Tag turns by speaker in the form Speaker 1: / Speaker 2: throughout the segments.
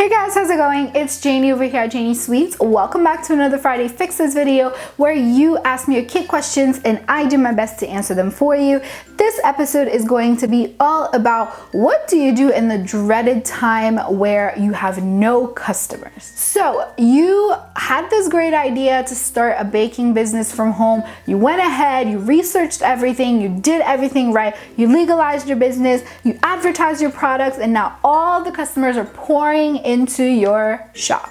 Speaker 1: Hey guys, how's it going? It's Janie over here at JaniesSweets. Welcome back to another Friday Fixes video where you ask me your cake questions and I do my best to answer them for you. This episode is going to be all about what do you do in the dreaded time where you have no customers. So you had this great idea to start a baking business from home. You went ahead, you researched everything, you did everything right, you legalized your business, you advertised your products, and now all the customers are pouring into your shop.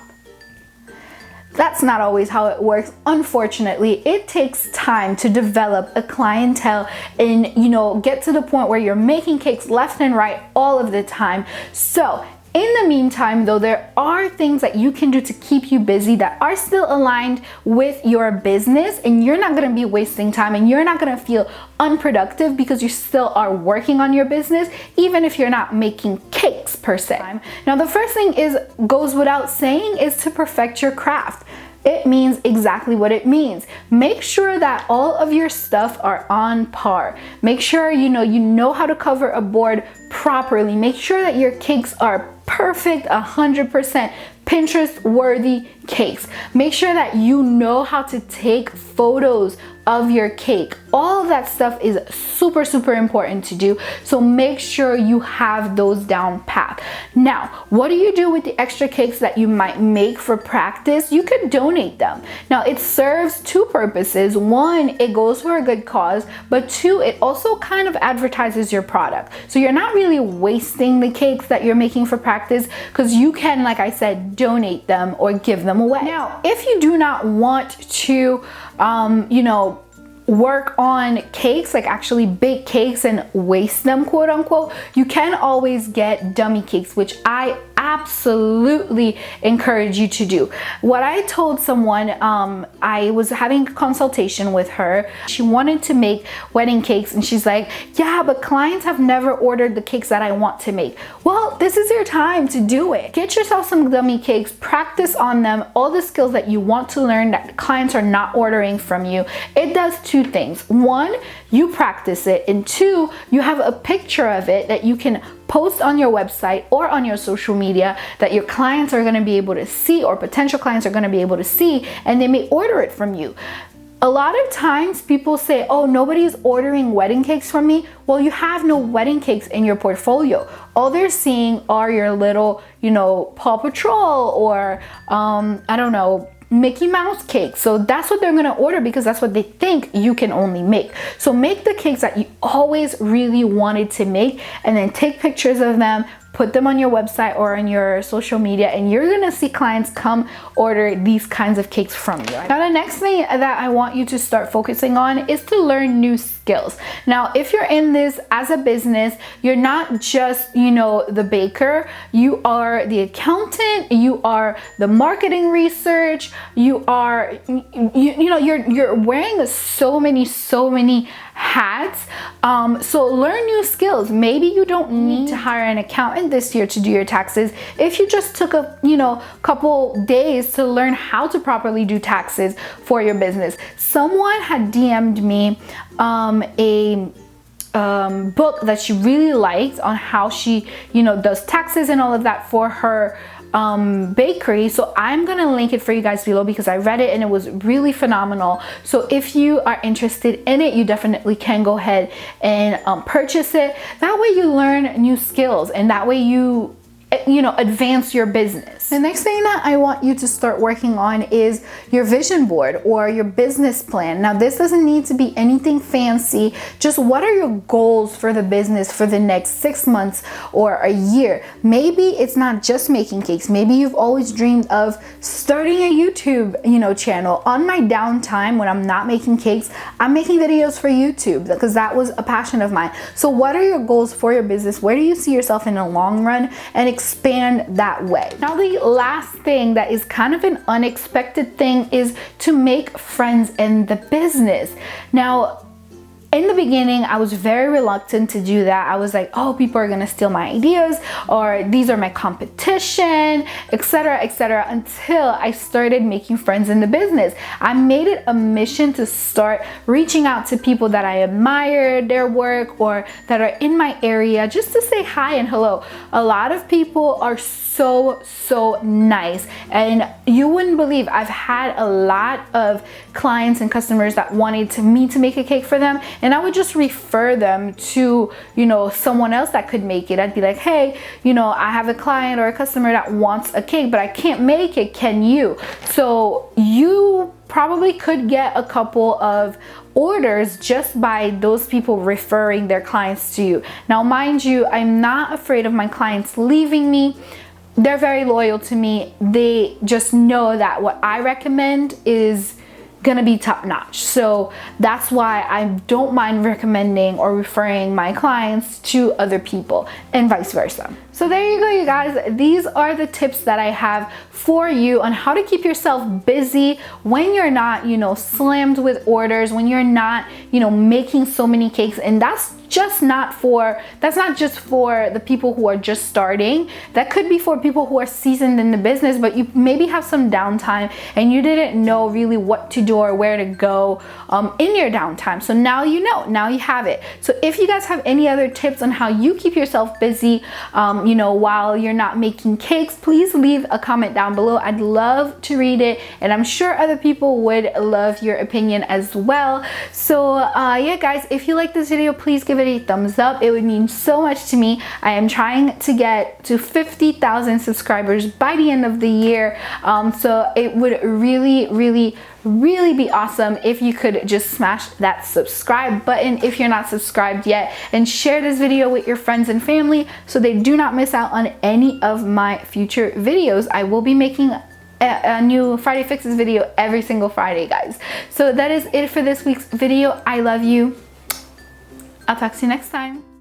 Speaker 1: That's not always how it works. Unfortunately, it takes time to develop a clientele and get to the point where you're making cakes left and right all of the time. So in the meantime, though, there are things that you can do to keep you busy that are still aligned with your business, and you're not going to be wasting time and you're not going to feel unproductive because you still are working on your business, even if you're not making cakes per se. Now, the first thing goes without saying is to perfect your craft. It means exactly what it means. Make sure that all of your stuff are on par. Make sure you know how to cover a board properly. Make sure that your cakes are perfect, 100% Pinterest worthy cakes. Make sure that you know how to take photos of your cake. All of that stuff is super important to do, so make sure you have those down pat. Now, what do you do with the extra cakes that you might make for practice? You could donate them. Now, it serves two purposes. One, it goes for a good cause, but two, it also kind of advertises your product. So you're not really wasting the cakes that you're making for practice, because you can, like I said, donate them or give them away. Now, if you do not want to work on cakes, like actually bake cakes and waste them, quote unquote, you can always get dummy cakes, which I absolutely encourage you to do. What I told someone, I was having a consultation with her. She wanted to make wedding cakes and she's like, yeah, but clients have never ordered the cakes that I want to make. Well, this is your time to do it. Get yourself some dummy cakes, practice on them, all the skills that you want to learn that clients are not ordering from you. It does two things. One, you practice it, and two, you have a picture of it that you can post on your website or on your social media that your clients are going to be able to see, or potential clients are going to be able to see, and they may order it from you. A lot of times people say, oh, nobody's ordering wedding cakes from me. Well, you have no wedding cakes in your portfolio. All they're seeing are your little, Paw Patrol or, I don't know, Mickey Mouse cake. So that's what they're gonna order because that's what they think you can only make. So make the cakes that you always really wanted to make, and then take pictures of them, put them on your website or on your social media, and you're gonna see clients come order these kinds of cakes from you. Now, the next thing that I want you to start focusing on is to learn new skills. Now, if you're in this as a business, you're not just, the baker, you are the accountant, you are the marketing research, you are, you're wearing so many hats. So learn new skills. Maybe you don't need to hire an accountant this year to do your taxes. If you just took a couple days to learn how to properly do taxes for your business. Someone had DM'd me a book that she really liked on how she does taxes and all of that for her bakery. So I'm gonna link it for you guys below because I read it and it was really phenomenal. So if you are interested in it, you definitely can go ahead and purchase it. That way you learn new skills, and that way you advance your business. The next thing that I want you to start working on is your vision board or your business plan. Now, this doesn't need to be anything fancy. Just what are your goals for the business for the next 6 months or a year? Maybe it's not just making cakes. Maybe you've always dreamed of starting a YouTube, channel. On my downtime when I'm not making cakes, I'm making videos for YouTube because that was a passion of mine. So what are your goals for your business? Where do you see yourself in the long run? And expand that way. Now, the last thing that is kind of an unexpected thing is to make friends in the business. Now, in the beginning, I was very reluctant to do that. I was like, oh, people are gonna steal my ideas, or these are my competition, etc., until I started making friends in the business. I made it a mission to start reaching out to people that I admired their work or that are in my area, just to say hi and hello. A lot of people are so nice, and you wouldn't believe, I've had a lot of clients and customers that wanted me to make a cake for them, and I would just refer them to, you know, someone else that could make it. I'd be like, hey, you know, I have a client or a customer that wants a cake, but I can't make it, can you? So you probably could get a couple of orders just by those people referring their clients to you. Now, mind you, I'm not afraid of my clients leaving me. They're very loyal to me. They just know that what I recommend is gonna be top notch. So that's why I don't mind recommending or referring my clients to other people, and vice versa. So there you go, you guys. These are the tips that I have for you on how to keep yourself busy when you're not, you know, slammed with orders, when you're not, you know, making so many cakes. And that's not just for the people who are just starting. That could be for people who are seasoned in the business, but you maybe have some downtime and you didn't know really what to do or where to go in your downtime. So now you know, now you have it. So if you guys have any other tips on how you keep yourself busy, you know, while you're not making cakes, please leave a comment down below. I'd love to read it, and I'm sure other people would love your opinion as well. So yeah, guys, if you like this video, please give it a thumbs up. It would mean so much to me. I am trying to get to 50,000 subscribers by the end of the year. So it would really be awesome if you could just smash that subscribe button if you're not subscribed yet, and share this video with your friends and family so they do not miss out on any of my future videos. I will be making a new Friday Fixes video every single Friday, guys. So that is it for this week's video. I love you. I'll talk to you next time.